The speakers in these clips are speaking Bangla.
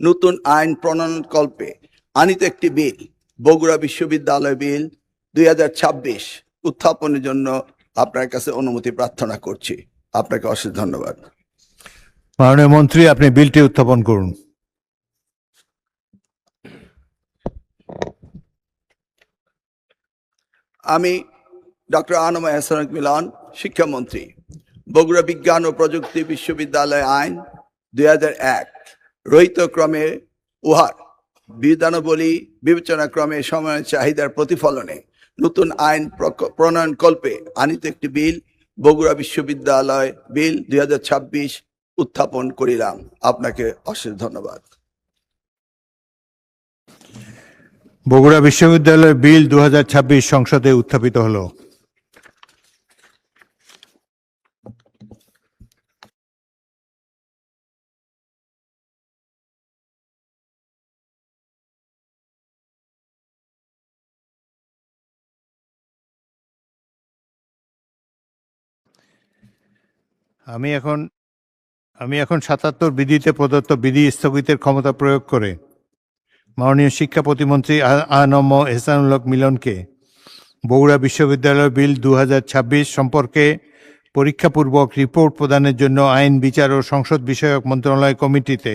নতুন আইন প্রণয়নকল্পে আনিত একটি বিল বগুড়া বিশ্ববিদ্যালয় বিল 2026 উত্থাপনের জন্য আপনার কাছে অনুমতি প্রার্থনা করছি। আপনাকে অশেষ ধন্যবাদ। মাননীয় মন্ত্রী, আপনি বিলটি উত্থাপন করুন। আমি ডক্টর আনম এহসান মিলন, শিক্ষামন্ত্রী, বগুড়া বিজ্ঞান ও প্রযুক্তি বিশ্ববিদ্যালয় আইন 2001 রহিত ক্রমে উহার বিধানাবলী বিবেচনাক্রমে সময়ের চাহিদার প্রতিফলনে নতুন আইন প্রণয়নকল্পে আনিত একটি বিল বগুড়া বিশ্ববিদ্যালয় বিল 2026 উত্থাপন করিলাম। আপনাকে অশেষ ধন্যবাদ। বগুড়া বিশ্ববিদ্যালয় বিল 2026 সংসদে উত্থাপিত হলো। আমি এখন 77 বিধিতে প্রদত্ত বিধি স্থগিতের ক্ষমতা প্রয়োগ করে মাননীয় শিক্ষা প্রতিমন্ত্রী আনম এহসানুল হক মিলনকে বগুড়া বিশ্ববিদ্যালয় বিল 2026 সম্পর্কে পরীক্ষাপূর্বক রিপোর্ট প্রদানের জন্য আইন, বিচার ও সংসদ বিষয়ক মন্ত্রণালয় কমিটিতে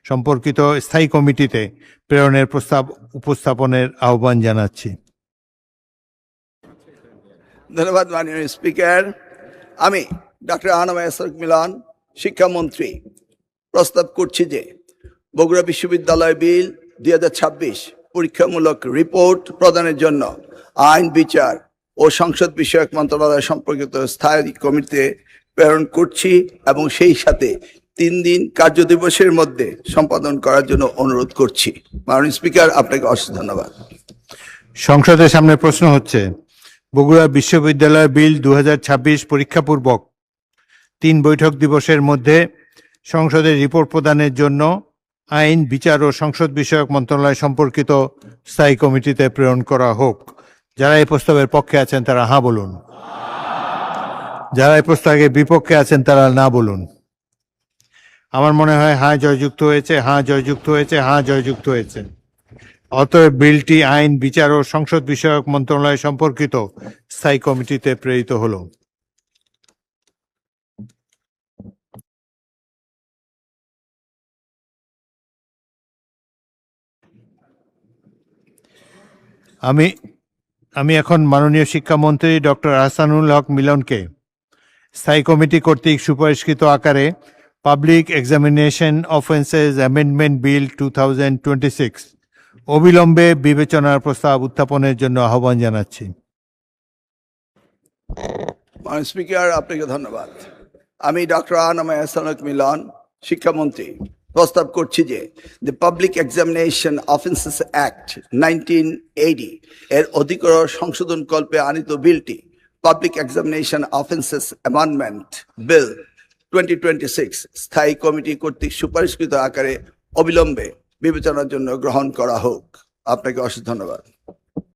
সম্পর্কিত স্থায়ী কমিটিতে প্রেরণের প্রস্তাব উপস্থাপনের আহ্বান জানাচ্ছি। ধন্যবাদ মাননীয় স্পিকার। আমি ডক্টর আনম এহসান মিলন, শিক্ষামন্ত্রী, প্রস্তাব করছি যে বগুড়া বিশ্ববিদ্যালয় বিল 2026 পরীক্ষামূলক রিপোর্ট প্রদানের জন্য আইন, বিচার ও সংসদ বিষয়ক মন্ত্রণালয় সম্পর্কিত স্থায়ী কমিটিতে প্রেরণ করছি এবং সেই সাথে 3 দিন কার্যদিবসের মধ্যে সম্পাদন করার জন্য অনুরোধ করছি। মাননীয় স্পিকার, আপনাকে অশেষ ধন্যবাদ। সংসদের সামনে প্রশ্ন হচ্ছে, বগুড়া বিশ্ববিদ্যালয় বিল 2026 পরীক্ষাপূর্বক 3 বৈঠক দিবসের মধ্যে সংসদে রিপোর্ট প্রদানের জন্য আইন, বিচার ও সংসদ বিষয়ক মন্ত্রণালয় সম্পর্কিত স্থায়ী কমিটিতে প্রেরণ করা হোক। যারা এই প্রস্তাবের পক্ষে আছেন তারা হ্যাঁ বলুন, যারা এই প্রস্তাবের বিপক্ষে আছেন তারা না বলুন। আমার মনে হয় হ্যাঁ জয়যুক্ত হয়েছে, হ্যাঁ জয়যুক্ত হয়েছে, হ্যাঁ জয়যুক্ত হয়েছে। অতএব বিলটি আইন, বিচার ও সংসদ বিষয়ক মন্ত্রণালয় সম্পর্কিত স্থায়ী কমিটিতে প্রেরিত হলো। আমি এখন মাননীয় শিক্ষামন্ত্রী ডক্টর আহসানুল হক মিলনকে স্থায়ী কমিটি কর্তৃক সুপারিশকৃত আকারে public examination offences amendment bill 2026 অবিলম্বে বিবেচনার প্রস্তাব উত্থাপনের জন্য আহ্বান জানাচ্ছি। মাননীয় স্পিকার, আপনাকে ধন্যবাদ। আমি ডক্টর আনম এহসান মিলন, শিক্ষামন্ত্রী, প্রস্তাব করছি যে the public examination offences act 1980 এর অধিকতর সংশোধন কল্পে আনিত বিলটি public examination offences amendment bill 2026 স্থায়ী কমিটি কর্তৃক সুপারিশকৃত আকারে অবিলম্বে বিবেচনার জন্য গ্রহণ করা হোক। আপনাকে অশেষ ধন্যবাদ।